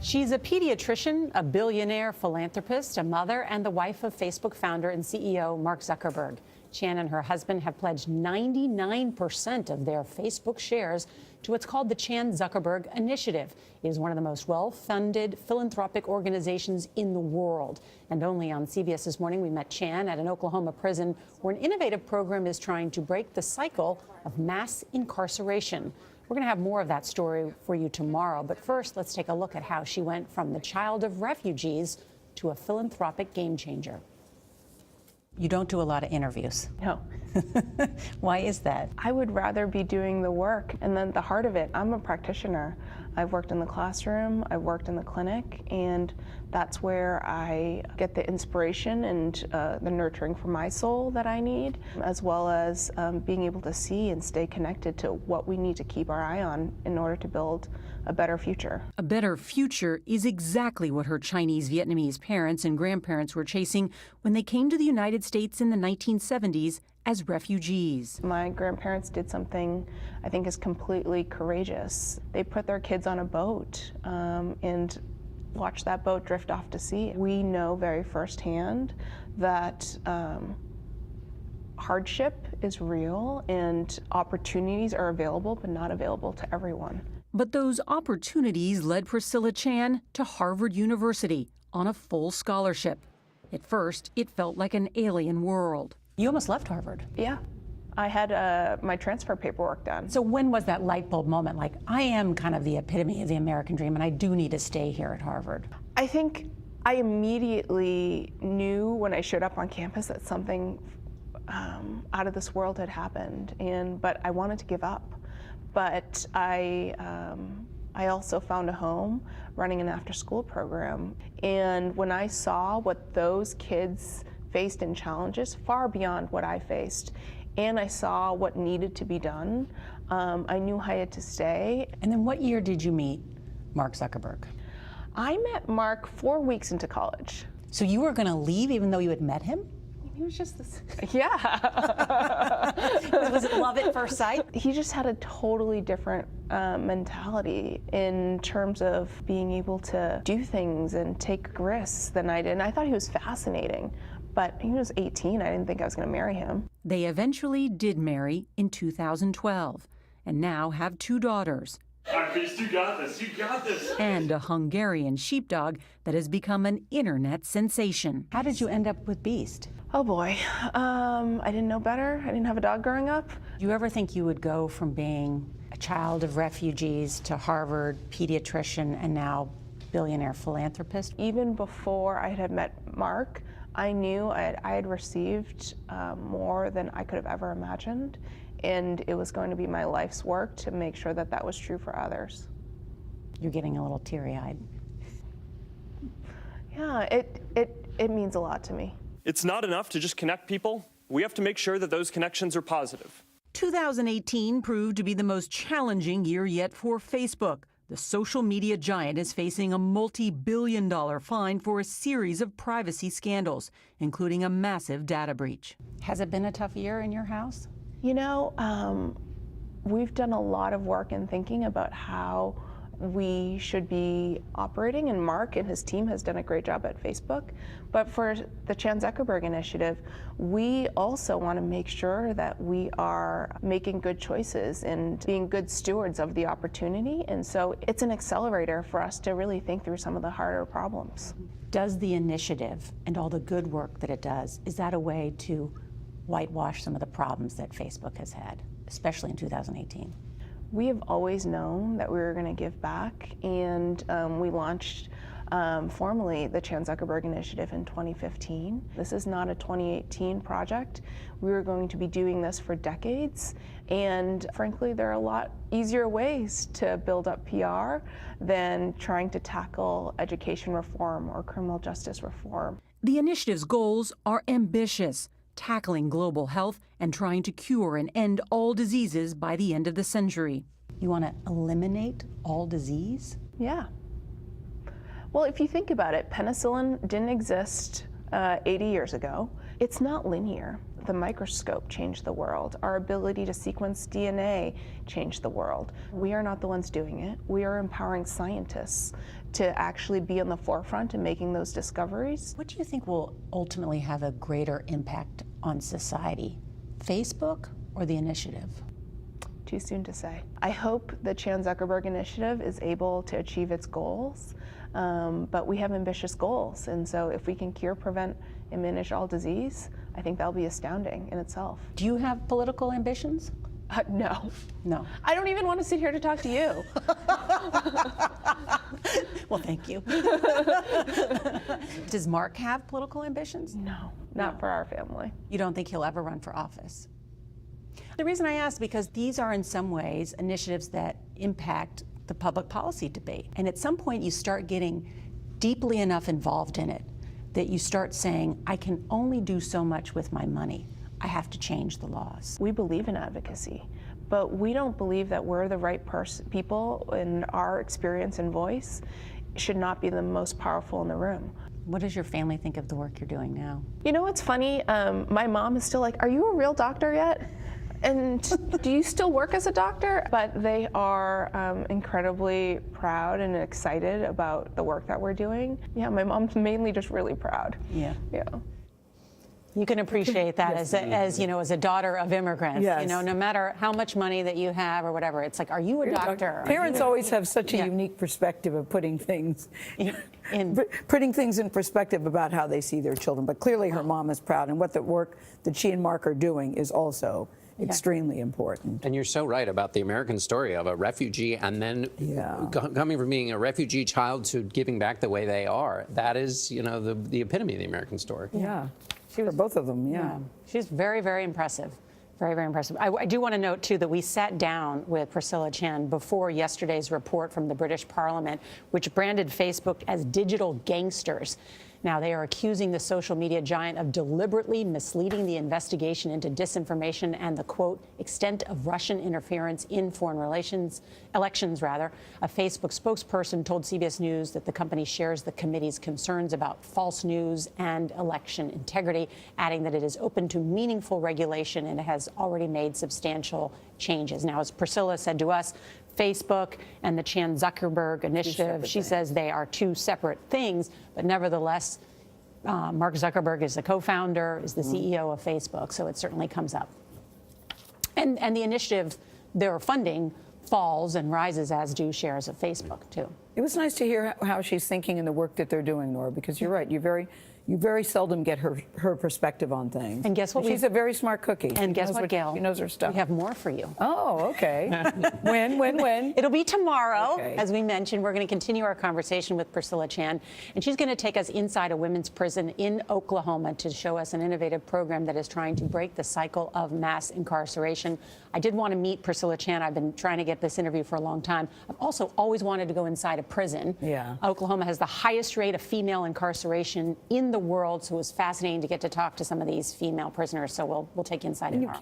She's a pediatrician, a billionaire philanthropist, a mother, and the wife of Facebook founder and CEO Mark Zuckerberg. Chan and her husband have pledged 99% of their Facebook shares to what's called the Chan-Zuckerberg Initiative. It is one of the most well-funded philanthropic organizations in the world. And only on CBS This Morning, we met Chan at an Oklahoma prison where an innovative program is trying to break the cycle of mass incarceration. We're going to have more of that story for you tomorrow. But first, let's take a look at how she went from the child of refugees to a philanthropic game changer. You don't do a lot of interviews. No. Why is that? I would rather be doing the work and then the heart of it. I'm a practitioner. I've worked in the classroom, I've worked in the clinic, and that's where I get the inspiration and the nurturing for my soul that I need, as well as being able to see and stay connected to what we need to keep our eye on in order to build a better future. A better future is exactly what her Chinese Vietnamese parents and grandparents were chasing when they came to the United States in the 1970s as refugees. My grandparents did something I think is completely courageous. They put their kids on a boat and watched that boat drift off to sea. We know very firsthand that hardship is real and opportunities are available, but not available to everyone. But those opportunities led Priscilla Chan to Harvard University on a full scholarship. At first, it felt like an alien world. You almost left Harvard. Yeah. I had my transfer paperwork done. So when was that light bulb moment? Like, I am kind of the epitome of the American dream, and I do need to stay here at Harvard. I think I immediately knew when I showed up on campus that something out of this world had happened, but I wanted to give up. But I also found a home running an after-school program. And when I saw what those kids faced in challenges far beyond what I faced, and I saw what needed to be done, I knew I had to stay. And then what year did you meet Mark Zuckerberg? I met Mark 4 weeks into college. So you were going to leave even though you had met him? He was just this, yeah. Was it love at first sight? He just had a totally different mentality in terms of being able to do things and take risks than I did. And I thought he was fascinating, but he was 18. I didn't think I was going to marry him. They eventually did marry in 2012 and now have 2 daughters. Beast, you got this, you got this. And a Hungarian sheepdog that has become an internet sensation. How did you end up with Beast? Oh boy, I didn't know better. I didn't have a dog growing up. Do you ever think you would go from being a child of refugees to Harvard pediatrician and now billionaire philanthropist? Even before I had met Mark, I knew I had received more than I could have ever imagined. And it was going to be my life's work to make sure that that was true for others. You're getting a little teary-eyed. Yeah, it means a lot to me. It's not enough to just connect people. We have to make sure that those connections are positive. 2018 proved to be the most challenging year yet for Facebook. The social media giant is facing a multi-billion-dollar fine for a series of privacy scandals, including a massive data breach. Has it been a tough year in your house? You know, we've done a lot of work in thinking about how we should be operating, and Mark and his team has done a great job at Facebook. But for the Chan-Zuckerberg Initiative, we also want to make sure that we are making good choices and being good stewards of the opportunity. And so it's an accelerator for us to really think through some of the harder problems. Does the initiative and all the good work that it does, is that a way to whitewash some of the problems that Facebook has had, especially in 2018? We have always known that we were going to give back, and we launched formally the Chan-Zuckerberg Initiative in 2015. This is not a 2018 project. We were going to be doing this for decades, and frankly, there are a lot easier ways to build up PR than trying to tackle education reform or criminal justice reform. The initiative's goals are ambitious, tackling global health and trying to cure and end all diseases by the end of the century. You want to eliminate all disease? Yeah. Well, if you think about it, penicillin didn't exist 80 years ago. It's not linear. the microscope changed the world. Our ability to sequence DNA changed the world. We are not the ones doing it. We are empowering scientists to actually be on the forefront in making those discoveries. What do you think will ultimately have a greater impact on society, Facebook or the initiative? Too soon to say. I hope the Chan Zuckerberg initiative is able to achieve its goals, but we have ambitious goals, and so if we can cure, prevent, and manage all disease, I think that'll be astounding in itself. Do you have political ambitions? No. No. I don't even want to sit here to talk to you. Well, thank you. Does Mark have political ambitions? No, not for our family. You don't think he'll ever run for office? The reason I ask, because these are in some ways initiatives that impact the public policy debate. And at some point you start getting deeply enough involved in it that you start saying, I can only do so much with my money. I have to change the laws. We believe in advocacy, but we don't believe that we're the right people, and our experience and voice should not be the most powerful in the room. What does your family think of the work you're doing now? You know what's funny? My mom is still like, are you a real doctor yet? And do you still work as a doctor? But they are incredibly proud and excited about the work that we're doing. Yeah, my mom's mainly just really proud. Yeah. Yeah. You can appreciate that as you know, as a daughter of immigrants. Yes. You know, no matter how much money that you have or whatever, it's like, are you a doctor? Parents always have such a unique perspective of putting things putting things in perspective about how they see their children. But clearly, her mom is proud, and what the work that she and Mark are doing is also extremely important. And you're so right about the American story of a refugee and then coming from being a refugee child to giving back the way they are. That is, you know, the epitome of the American story. Yeah. For both of them, yeah. She's very, very impressive. Very, very impressive. I do want to note, too, that we sat down with Priscilla Chan before yesterday's report from the British Parliament, which branded Facebook as digital gangsters. Now, they are accusing the social media giant of deliberately misleading the investigation into disinformation and the, quote, extent of Russian interference in foreign elections. A Facebook spokesperson told CBS News that the company shares the committee's concerns about false news and election integrity, adding that it is open to meaningful regulation and has already made substantial changes. Now, as Priscilla said to us, Facebook and the Chan Zuckerberg initiative, she says they are two separate things, but nevertheless, Mark Zuckerberg is the co-founder, is the CEO of Facebook, so it certainly comes up. And the initiative they're funding falls and rises, as do shares of Facebook, too. It was nice to hear how she's thinking in the work that they're doing, Norah, because you're right. You very seldom get her perspective on things. And guess what? She's a very smart cookie. And guess what, Gayle? She knows her stuff. We have more for you. Oh, okay. When? It'll be tomorrow. Okay. As we mentioned, we're going to continue our conversation with Priscilla Chan, and she's going to take us inside a women's prison in Oklahoma to show us an innovative program that is trying to break the cycle of mass incarceration. I did want to meet Priscilla Chan. I've been trying to get this interview for a long time. I've also always wanted to go inside a prison. Yeah. Oklahoma has the highest rate of female incarceration in the world, so it was fascinating to get to talk to some of these female prisoners. So we'll take you inside tomorrow.